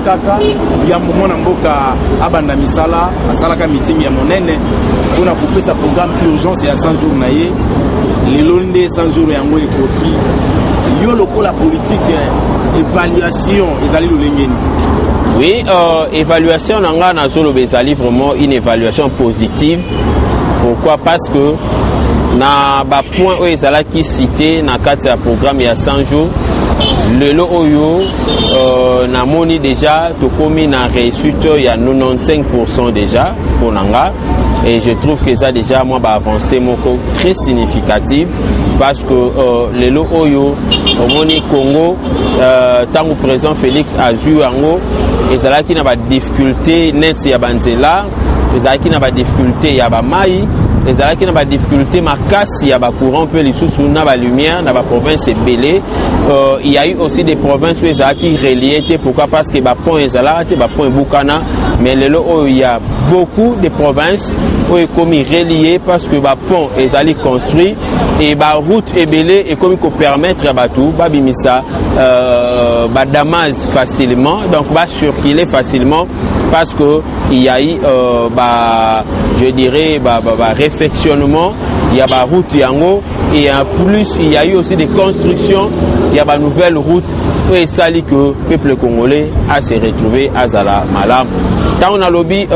kaka ya mona mboka abanda misala asalaka meeting ya monene on a coupé sa programme urgence ya 100 jours na ye lelo nde 100 jours yango ekoti yo lokola politique évaluation ezali lolengeni. Oui, évaluation nanga na zolo bezali vraiment une évaluation positive. Pourquoi? Parce que na ba point où ezala qui cité na kati ya programme ya 100 jours lelo oyo na moni déjà to komi na réussite ya 95% déjà pour nanga. Et je trouve que ça déjà moi va avancer moko très significative parce que les lo oyo au moni Congo tant que président Félix a vu ango et ça là qui n'a pas de difficulté net ya banzela et ça qui n'a pas de difficulté ya ba mai et ça qui n'a pas de difficulté ma casse ya ba courant peu les sous na ba lumière na ba province belé il y a eu aussi des provinces où ça qui relié pourquoi parce que ba pont ezala te ba pont Bukana mais les lo il y a beaucoup de provinces où est comme relié parce que ba pont ezali construit et ba route ebelé et comme ko permettre à batou ba bimisa ba Damas facilement donc va circuler facilement parce que il y a eu je dirais réfectionnement il y a ba route yango et en plus il y a eu aussi des constructions il y a ba nouvelle route et ça dit que le peuple congolais a se retrouvé à Zala Malam. Tant on a lobby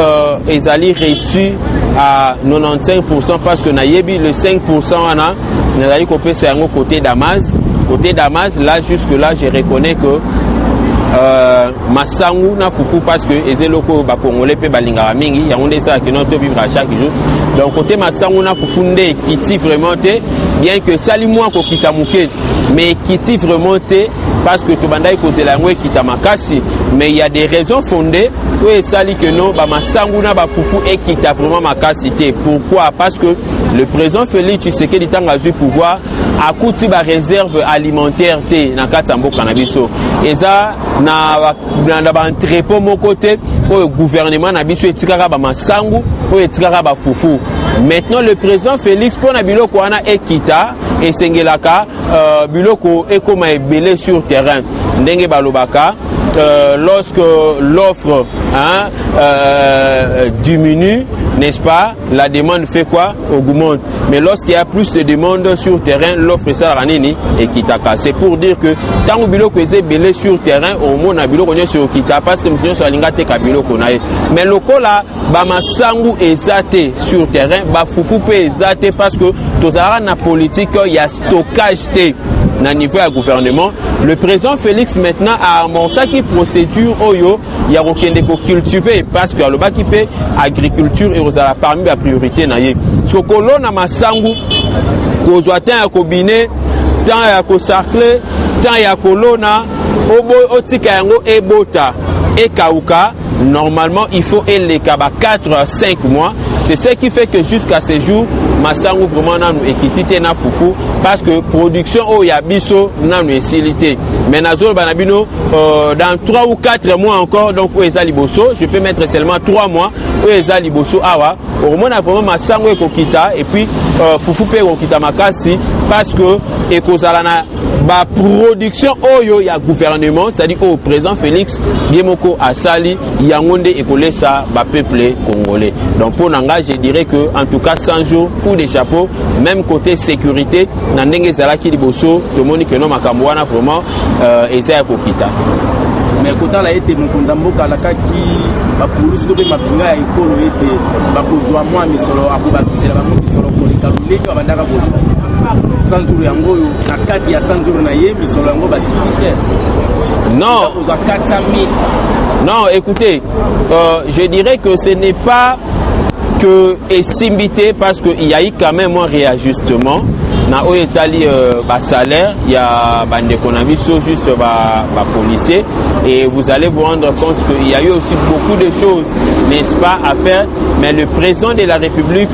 ezali reçu à 95% parce que nayebi le 5% on a nazali kopé c'est un côté Damas là jusque là je reconnais que masangu na fufu parce que ezeloko ba congolais pe balinga mingi ya onde ça que notre vivre à chaque jour donc côté masangu na fufu ndé kiti vraiment bien que sali moi ko kitamuke mais kiti vraiment parce que to bandai ko zela ngwe kitamakasi mais il y a des raisons fondées où sali que non ba masangu na ba fufu et kita vraiment makasi té pourquoi parce que le président Félix Tshisekedi tanga zu pouvoir a kuti ba réserve alimentaire té na katambo kanabiso eza na ba entrepôt mon côté au gouvernement na biso etikaka ba masangu o etikaka ba fufu maintenant le président Félix pour na biloko wana ekita et sengelaka biloko ekoma ebele sur terrain ndenge balobaka lorsque l'offre diminue, n'est-ce pas, la demande fait quoi? Augmente. Mais lorsqu'il y a plus de demandes sur terrain, l'offre ça ranini et qui t'a cassé. Pour dire que tant que bilo que c'est belé sur terrain, au moins na bilo qu'on est sur kita parce que nous sommes linga te kabilo qu'on a. Mais le coup là, ba masangu ezate sur terrain, ba fufu pe ezate parce que tous na politique il y a stockage te. Na niveau du gouvernement, le président Félix maintenant a amorcé qui procédure oyo ya kokende ko cultiver parce que le baki pe agriculture et aux parmi la priorité na ye. So kolo na masangu ko zoatin ya kobiné, tant ya ko sarcler, tant ya kolona obo otika yango ebota et kauka normalement il faut les kaba 4 à 5 mois. C'est ce qui fait que jusqu'à ce jour, Massangu vraiment n'a nous équité na fufu parce que production au yabiso n'a nous facilité. Mais nazol banabino dans 3 ou 4 mois encore donc où ezali bosso, je peux mettre seulement 3 mois où ezali bosso awa. Au moins vraiment Massangu ekokita et puis fufu pe ekokita makasi parce que ekozalana ba production oyo ya gouvernement c'est-à-dire au président Félix Diemoko Asali yangonde ekolesa ba peuple congolais. Donc pour nanga je dirais que en tout cas 100 jours coup de chapeau même côté sécurité na ndenge zalaki liboso to moni que no makambo wana vraiment eza kokita. Mais kota la été mokonza mboka la kaki ba police to be mapinga ya ikolo ete ba kozwa mwa misolo akuba kisela ba misolo koleka leki abandaka bozo. 100 jours yango na kati ya 100 jours na ye misolo yango ba sécurité. Non, non, écoutez, je dirais que ce n'est pas que esimbité parce qu'il y a eu quand même un réajustement. Na o etali ba salaire, il y a bande konabiso juste ba policier et vous allez vous rendre compte qu'il y a eu aussi beaucoup de choses, n'est-ce pas, à faire. Mais le président de la République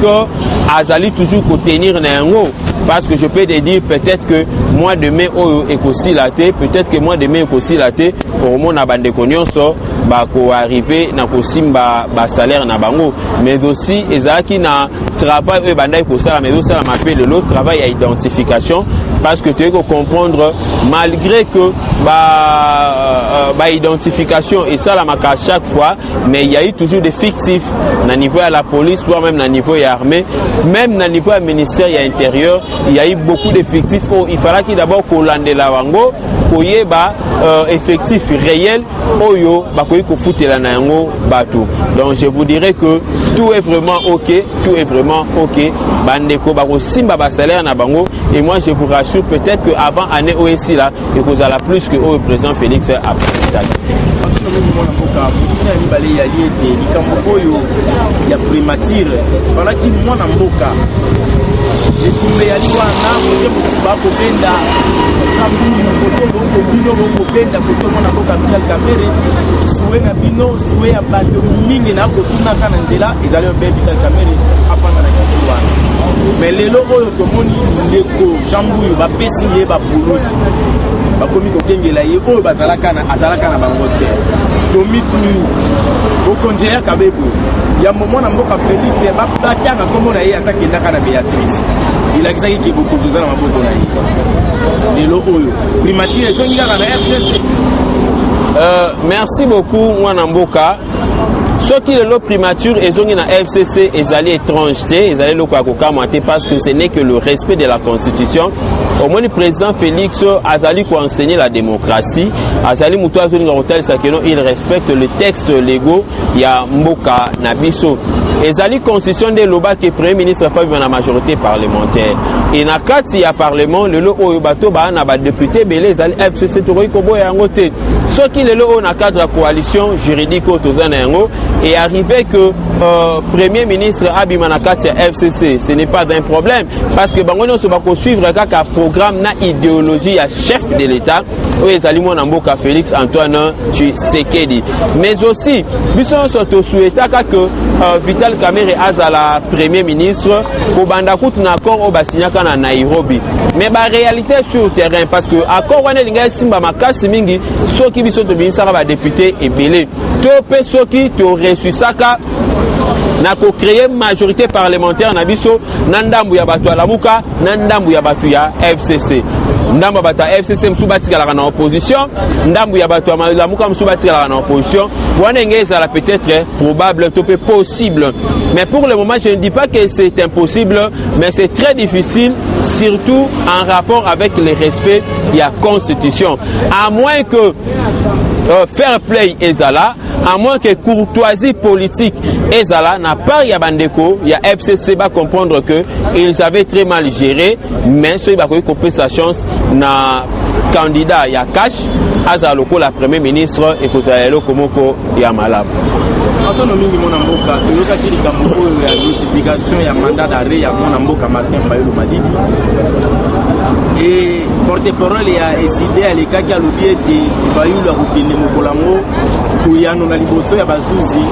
a zali toujours pour tenir nango parce que je peux te dire peut-être que moi demain est aussi laté, peut-être que moi demain est aussi laté pour mon abandé nyonso ba ko arriver na ko simba ba salaire na bango, mais aussi ezaki na travail e bandai ko sala, mais aussi ça m'appelle l'autre travail à identification, parce que tu dois comprendre malgré que identification et ça la marque à chaque fois, mais il y a eu toujours des fictifs na niveau à la police, soit même na niveau à l'armée, même na niveau à ministère et à intérieur, il y a eu beaucoup de fictifs. Oh, il fallait qu'il d'abord qu'on lande la wango koyeba effectif réel oyo bakoyi ko futela na yango bato. Donc je vous dirais que tout est vraiment OK, tout est vraiment OK. Bandeko bako simba ba salaire na bango, et moi je vous rassure peut-être que avant année OSI là et que ça la plus que au président Félix a ya primature voilà qui mwana mboka etumbe yali wana moye mosiba kobenda jambu koto bongo bino bongo benda koto mwana mboka Vital Kamerhe suwe na bino suwe ya bato mingi na kotuna kana nzela ezali obe Vital Kamerhe apanda na kati wana mais lelo oyo tomoni ndeko jambu yo bapesi ye bapulusi bakomi kokengela ye oyo azalaka na bango te tomituyu okonje ya kabebo ya mwana mboka Félix babatanga kombo na ye asakendaka na Béatrice ilakisaki kiboko toza na maboto na ye lelo oyo primature ezongi kaka na FCC. Merci beaucoup mwana mboka. Ce qui est le primature et zone na FCC ezali étrangeté, ezali loko akokamate parce que ce n'est que le respect de la constitution. Au moins le président Félix azali ko enseigner la démocratie, azali muto azoni ngotel sakeno, il respecte le texte légaux ya mboka na biso. Ezali constitution de loba que premier ministre fa na majorité parlementaire. Et na kati ya parlement le lo oyo bato ba na ba député belé ezali FCC to ko boya ngote. Ce qui est le na cadre de coalition juridique au tozana yango et arrivé que premier ministre Abimanakati FCC, ce n'est pas un problème parce que bangono se va suivre kaka programme na idéologie à chef de l'État où les aliments Namboka Félix Antoine Tshisekedi, mais aussi biso soto souhaita que Vital Kamerhe azala premier ministre ko banda kutu na accord au basinyaka na Nairobi, mais ba réalité sur terrain parce que accord wana linga simba makasi mingi soki biso to bimisaka ba député ebele to pe soki to resusaka na ko créer majorité parlementaire na biso na ndambu ya bato ya Lamuka na ndambu ya bato ya FCC. Ndambu ya bato ya FCC msubati kala na opposition, ndambu ya bato ya Lamuka msubati kala na opposition. Wana ngeza peut-être probable, tout peut possible. Mais pour le moment, je ne dis pas que c'est impossible, mais c'est très difficile, surtout en rapport avec le respect de la Constitution. À moins que fair play ezala, à moins que courtoisie politique ezala, n'a pas ya bandeko, ya FCC va comprendre que ils avaient très mal géré, mais ceux qui ont coupé sa chance na candidat ya cash azaloko la premier ministre et kozalelo komoko ya malab. Autonomie de mon amboka, toyoka kili kamoko ya notification ya mandat d'arrêt ya mon amboka Martin Fayulu Madidi. Et porte-parole ya décidé à l'état qui a l'oublié de Fayulu à Kokine Mokolango, Kouyano na liboso ya bazuzi,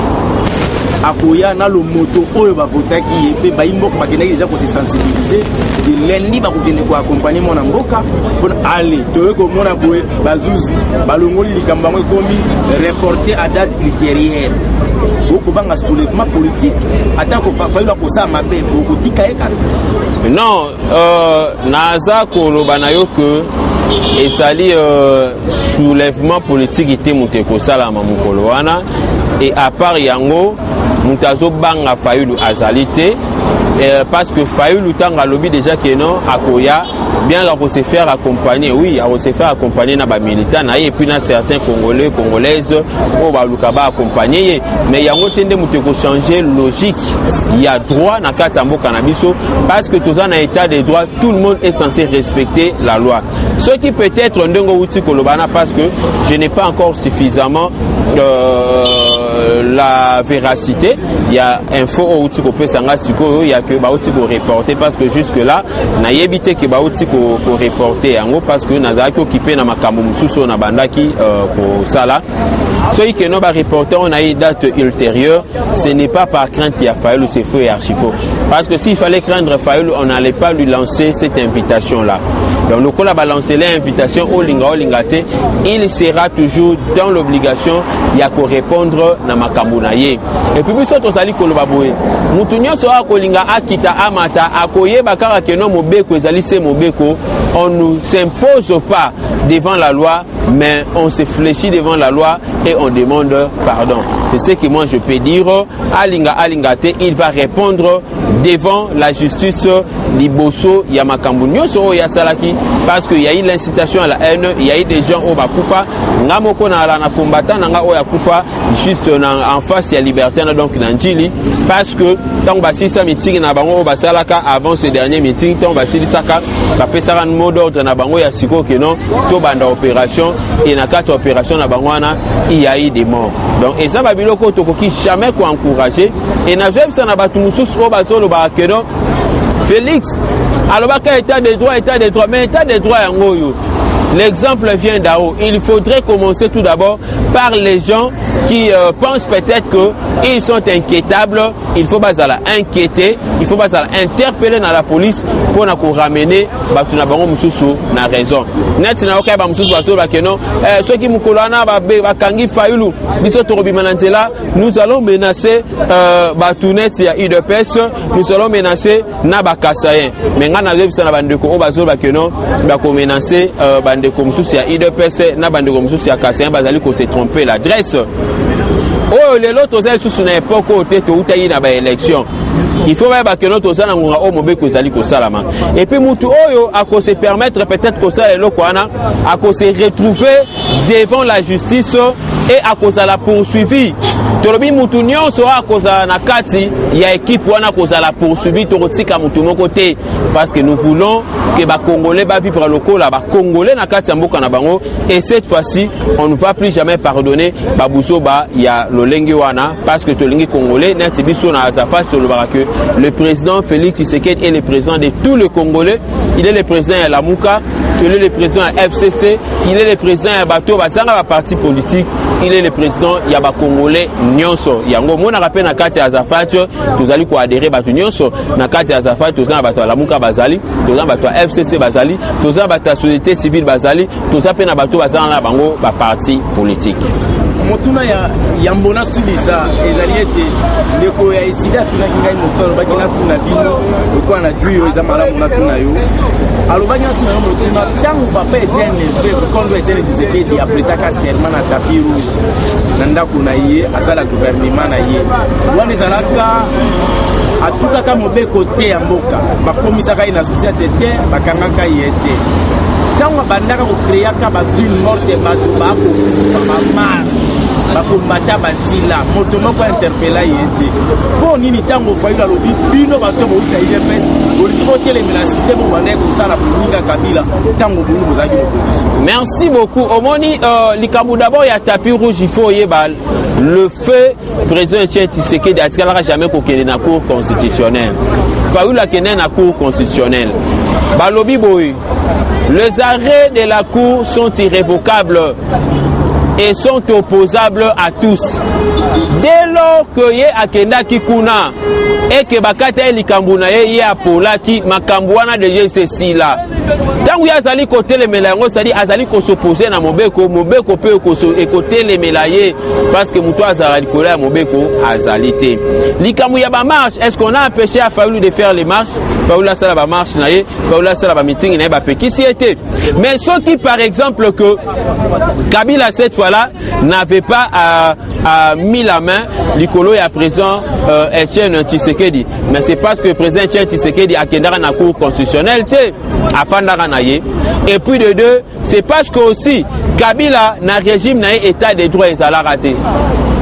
akoya na lo moto oyo bavotaki pe baimboka bakendaki déjà ko se sensibiliser de lundi bakokende ko accompagner mon amboka pour aller toyo ko mona boye bazuzi balongoli likambo ngo komi reporter à date ultérieure. Beaucoup banga soulèvement politique attends ko Fayulu ko sa mabe beaucoup tika e kala. Non, naza ko lobana yo que ezali soulèvement politique était monté ko sala mamukolo wana, et à part yango mutazo banga Fayulu azalité parce que Fayulu tanga lobby déjà que non akoya bien à se faire accompagner, oui, à se faire accompagner na ba militants et puis na certains congolais congolaises au ba lukaba accompagner, mais yango tende muteko changer logique. Il y a droit na kati mboka na biso parce que tous en état de droit, tout le monde est censé respecter la loi. Ce qui peut être ndongo uti kolobana parce que je n'ai pas encore suffisamment la véracité. Il y a info au uti ko pesanga siko, il y a que ba uti ko reporter parce que jusque là na yebite ke ba uti ko reporter yango parce que nazaki occupé na makambo mususu na bandaki ko sala. ceux qui n'ont pas reporté, on a une date ultérieure, ce n'est pas par crainte qu'il y a Fayoulou, c'est faux et archifaux. Parce que s'il fallait craindre Fayoulou, on n'allait pas lui lancer cette invitation-là. Donc, le col a balancé l'invitation au Lingate, il sera toujours dans l'obligation de répondre à Makambunaye. Et puis, si on s'allie Kolobaboué, Moutounion sera Kolinga Akita Amata, Akoye Bakara Keno Mobeko, Zalise Mobeko, on ne nous s'impose pas devant la loi, mais on se fléchit devant la loi et on demande pardon. C'est ce que moi je peux dire. Alingate, il va répondre devant la justice Liboso Yamakambu Nyoso Yasalaki parce qu'il y a eu l'incitation à la haine, il y a eu des gens au Bakufa, Namoko na la combattant nanga o Yakufa juste en face ya liberté donc Nanjili parce que tant basi sa meeting na bango basalaka avant ce dernier meeting tant basi saka ba pesara mot d'ordre na bango ya siko que non to banda opération et na quatre opération na bango na il y a eu des morts. Donc et ça babiloko tokoki jamais ko encourager et na jebsa na batu mususu o bazolo ba que non Félix alors état de droit mais état de droit yango. L'exemple vient d'Ao. Il faudrait commencer tout d'abord par les gens qui pensent peut-être qu'ils sont inquiétables. Il faut pas inquiéter, il faut pas interpeller dans la police pour nous ramener Batunabango Moussoussou na raison. Net na oka ba Moussoussou baso ba kenon ceux qui mukolana ba kangi Fayoulou biso torobi manantela nous allons menacer Batunet ya UDPS, nous allons menacer na bakasayen. Mais ngana rebisa na bandeko o baso ba kenon ba ko menacer comme si il IDPS na bande comme si Kassayen bazali ko se tromper l'adresse. Oh les autres sont sous une époque où tu as na ba élection. Il faut même que notre osana ngonga o mobeko zali ko salama. Et puis mutu oyo a ko se permettre peut-être que ça le kwana a ko se retrouver devant la justice et à cause de la poursuivi. Tolobi mutu nyonso a cause na kati ya équipe wana cause la poursuivi torotika mutu moko te parce que nous voulons que ba Congolais ba vivre local ba Congolais na kati mboka na bango et cette fois-ci on ne va plus jamais pardonner ba buso ba ya lolenge wana parce que tolingi Congolais net biso na azafas tolobaka que le président Félix Tshisekedi est le président de tous les Congolais, il est le président de la Mouka, il est le président de FCC, il est le président de Bato Bazanga ba parti politique, il est le président ya ba Congolais nyonso. Yango mona rappel na kati azafat tozali ko adhérer Bato nyonso na kati azafat tozana Bato la Mouka bazali, tozana Bato FCC bazali, tozana Bato société civile bazali, tozana pe na Bato bazana na bango ba parti politique. Motuna ya yambona subisa ezaliete ndeko ya isida tunakinga motoro bakina tuna bino ko na juyo eza malamu na tuna yo alobanya tuna motuna tangu papa Etienne Ndeko kondo Etienne Tshisekedi apretaka serment na tapis rouge nanda kuna ye asala gouvernement na ye wani zalaka atuka kama mobeko te ya mboka bakomisaka ina société te bakangaka yete tango bandaka ko créaka ba ville morte bato bako ba bakombata basila moto moko interpella yete po nini tango Fayoulou alobi bino bato bouta IDPS oliko telemela système wana ko sala polinga Kabila tango bulu bozaki opposition. Merci beaucoup. Omoni likambu d'abord ya tapis rouge il faut yeba le fait président Tshisekedi atikala jamais ko kende na cour constitutionnelle. Fayoulou a kende na cour constitutionnelle. Balobi boy. Les arrêts de la cour sont irrévocables et sont opposables à tous. Dès lors que ye akenda kikuna et que bakata likambu na ye apola ki makambu wana déjà ceci là. Tangu ya azali côté les melango c'est-à-dire azali ko s'opposer na mobeko pe ko côté les melaye parce que muto azali kola mobeko azalité. Likambu ya ba marche, est-ce qu'on a empêché à Fayoulou de faire les marches? Fayoulou sala ba marche na ye, Fayoulou sala ba meeting na ba pekisi était. Mais ceux qui par exemple que Kabila cette fois-là n'avait pas mis la main likolo ya président Etienne Tshisekedi, mais c'est parce que le président Etienne Tshisekedi a kendara na cour constitutionnelle afandara na ye. Et puis de deux, c'est parce que aussi Kabila na régime na état de droit ezala raté.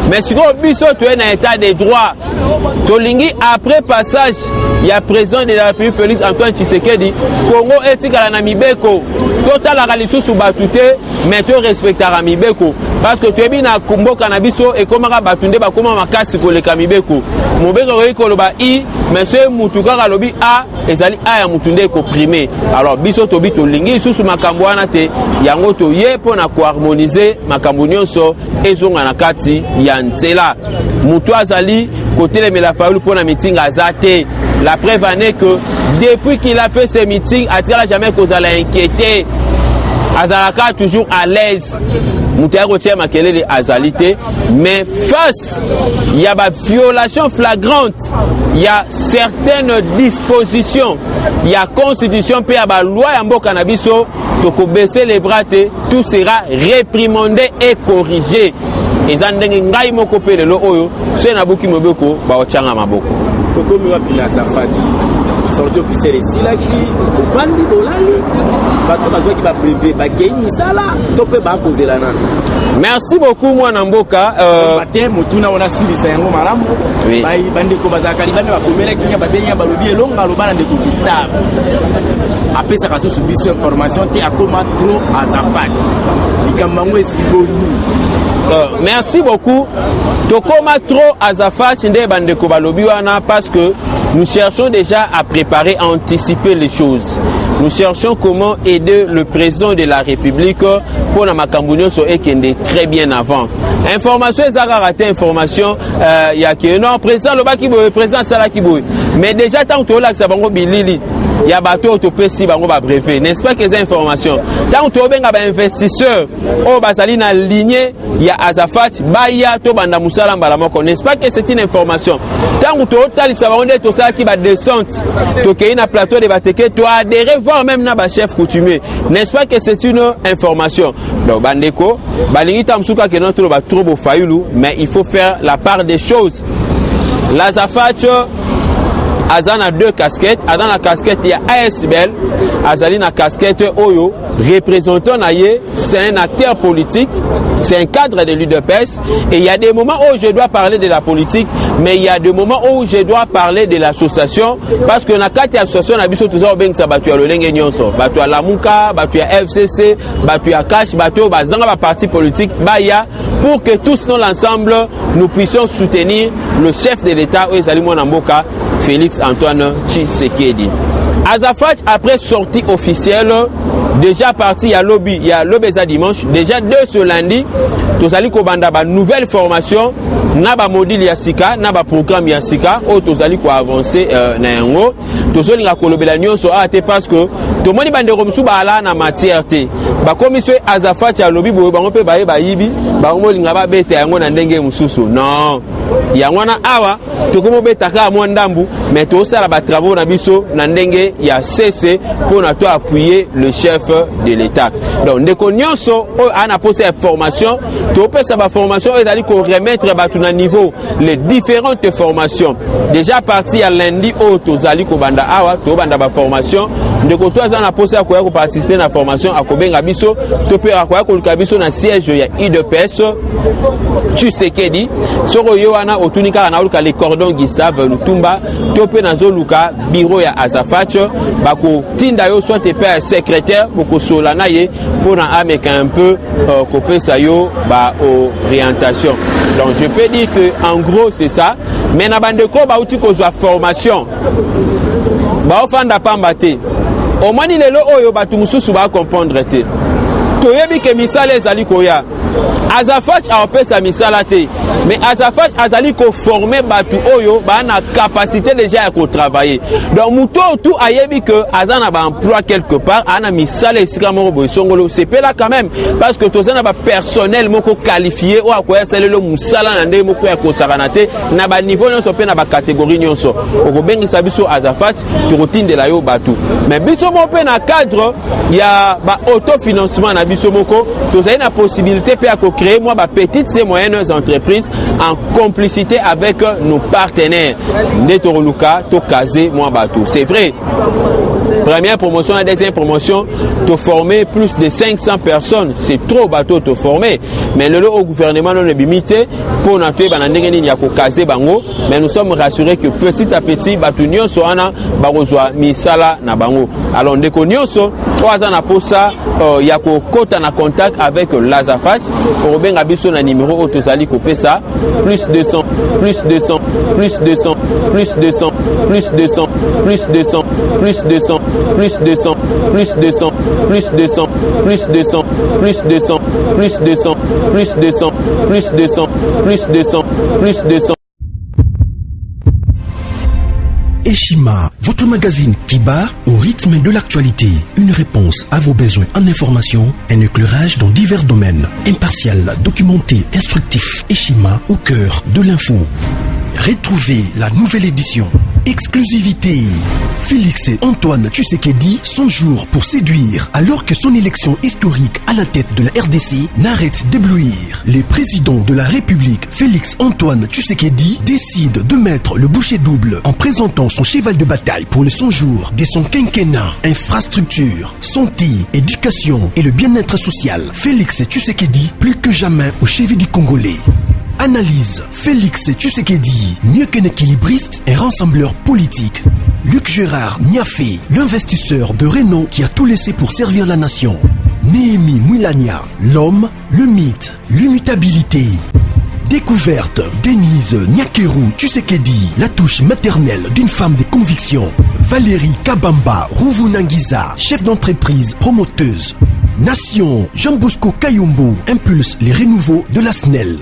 Mais si on biso tu es dans état de droit, tolingi après passage il y a président de la République Félix Antoine Tshisekedi, Congo etikala na mibeko, total la lisusu batute, mais tu respectera mibeko parce que tu es bien na kumboka na biso et comme batunde ba koma makasi ko le kamibeko. Mobeko ko loba I, mais c'est mutuka lobi A ezali aya mutunde ko primer. Alors biso to bito lingi susu makambo wana te yango to ye pona ko harmoniser makambo nyonso ezonga na kati ya nzela. Mutu azali côté mais la faulu pona meeting azate. La preuve en est que depuis qu'il a fait ce meeting, Atikala jamais qu'on allait inquiéter. Azalaka toujours à l'aise. Moutero tient ma quelle azalité, mais face il y a une violation flagrante, il y a certaines dispositions, il y a constitution puis il y a loi yambo cannabiso, donc baisser les bras, tout sera réprimandé et corrigé. Et ça n'engage ngai moko pe lelo oyo, c'est na buki mobeko ba ochanga maboko. Tokomi wa pila safati. Sorti officiel ici là qui vandi bolali. Bato bazwa ki ba privé ba gei misala to pe ba kozela nana. Merci beaucoup moi Namboka batem mutuna ona silisa yango malamu. Bai bande ko bazaka libane ba komela kinya badenya ba lobi elonga lobana de Gustave. Apesa kaso subiso information te akoma trop azafati. Likambango esiboni. Merci beaucoup. Tokoma trop azafati nde bande ko balobi wana parce que nous cherchons déjà à préparer, à anticiper les choses. Nous cherchons comment aider le président de la République pour la Macambunio so ekende très bien avant. Information ezaka raté information il y a que non président lobaki boy président salaki boy. Mais déjà tant que là que ça bango bilili il y a bateau autopesi bango ba brevet. N'est-ce pas que ces informations tant que benga ba investisseur o basali na lignée il y a Azafat baya to banda musala mbala moko. N'est-ce pas que c'est une information tant que total ça bango to ça qui va descente to ke na plateau de bateke to adhérer voir même na ba chef coutumier. N'est-ce pas que c'est une information donc bandeko balingi tamsuka ke non to ba trop beau fayoulou mais il faut faire la part des choses. L'Azafat Azan a deux casquettes. Azan la casquette il y a ASBL. Azali na casquette Oyo. Représentant naïe, c'est un acteur politique. C'est un cadre de l'UDPS. Et il y a des moments où je dois parler de la politique, mais il y a des moments où je dois parler de l'association. Parce que na kati association na biso toujours ben sa batu ya lolenge nyonso. Batu ya Lamuka, batu ya FCC, batu ya Cash, batu bazanga ba parti politique baya pour que tous dans l'ensemble nous puissions soutenir le chef de l'État Ezali Mwanamboka Félix Antoine Tshisekedi. Azafat après sortie officielle déjà parti il y a lobby dimanche déjà deux ce lundi tozali ko banda ba nouvelle formation na ba module ya sika na ba programme ya sika o tozali ko avancer na yango tozoli nga kolobela nyonso ate parce que to moni bande romsu ba ala na matière te ba commission Azafat ya lobby boyo bango pe ba yibi ba molinga ba bete yango na ndenge mususu non yango na awa to komo beta ka mo ndambu mais to sala ba travaux na biso na ndenge ya CC pour na to appuyer le chef de l'État. Donc ndeko nyonso o ana posé formation to pesa ba formation ezali ko remettre ba tout na niveau les différentes formations déjà parti à lundi o tozali ko banda awa to banda ba formation ndeko to azana posé akoya ko participer na formation akobenga biso to pe akoya ko lukabiso na siège ya IDPS Tshisekedi soko yo wana otunika na oluka les cordons Gustave Lutumba to pe na zoluka bureau ya Azafat bako tinda yo soit te père secrétaire boko solana ye pour ameka un peu kopesa yo ba orientation. Donc je peux dire que en gros c'est ça mais na bandeko ba uti ko zwa formation ba ofanda pamba te au moins lelo oyo batu mususu ba comprendre te to yebi ke misala ezali koya Azafat a opesa misala te mais Azafat azali ko former batu oyo ba na capacité déjà à travailler donc muto tout ayebi que azana ba emploi quelque part ana misala esika moko boy songolo c'est pas là quand même parce que tozana ba personnel moko qualifié o akoya salelo musala na ndenge moko ya kosakana te na ba niveau nyonso pe na ba catégorie nyonso okobengisa biso Azafat tokotindela yo batu mais biso mo pe na cadre ya ba autofinancement na biso moko tozali na possibilité à créer moi petites et moyennes entreprises en complicité avec nos partenaires. Netoroluka to casé moi bateau. C'est vrai. Première promotion et deuxième promotion, te former plus de 500 personnes. C'est trop bateau te former. Mais le au gouvernement non est limité pour n'attendre banandengeni ya ko casé bango. Mais nous sommes rassurés que petit à petit bateau nyonso ana barozwa misala na bango. Alors ndeko nyonso 3 ans pour ça il y a kota na contact avec Lazafat pour benga biso na numéro autosali kopé ça plus 200 plus 200 plus 200 plus 200 plus 200 plus 200 plus 200 plus 200 plus 200 plus 200 plus 200 plus 200 plus 200 plus 200 plus 200 plus 200 plus 200. Eshima, votre magazine qui bat au rythme de l'actualité. Une réponse à vos besoins en information, un éclairage dans divers domaines. Impartial, documenté, instructif. Eshima au cœur de l'info. Retrouvez la nouvelle édition. Exclusivité. Félix Antoine Tshisekedi, 100 jours pour séduire, alors que son élection historique à la tête de la RDC n'arrête d'éblouir. Le président de la République, Félix Antoine Tshisekedi, décide de mettre le bouchée double en présentant son cheval de bataille pour les 100 jours de son quinquennat. Infrastructure, santé, éducation et le bien-être social. Félix Tshisekedi, plus que jamais au chevet du Congolais. Analyse. Félix Tshisekedi, mieux qu'un équilibriste, un rassembleur politique. Luc Gérard Niafé, l'investisseur de renom qui a tout laissé pour servir la nation. Néhémie Moulania, l'homme, le mythe, l'immutabilité. Découverte. Denise Nyakeru Tshisekedi, la touche maternelle d'une femme de conviction. Valérie Kabamba Rouvounangiza, chef d'entreprise promoteuse. Nation. Jean Bosco Kayombo impulse les renouveaux de la SNEL.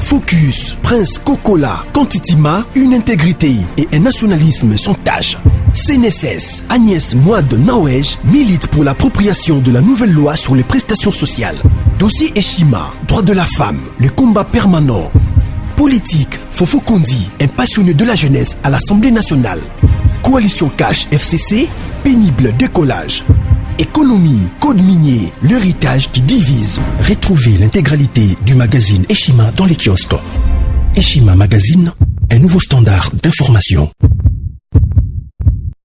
Focus, Prince Kokola, Kantitima, une intégrité et un nationalisme sans tâche. CNSS, Agnès Mouad Nawej milite pour l'appropriation de la nouvelle loi sur les prestations sociales. Dossier Eshima, droit de la femme, le combat permanent. Politique, Fofo Kondi, un passionné de la jeunesse à l'Assemblée nationale. Coalition Cash FCC, pénible décollage. Économie, code minier, l'héritage qui divise. Retrouvez l'intégralité du magazine Eshima dans les kiosques. Eshima Magazine, un nouveau standard d'information.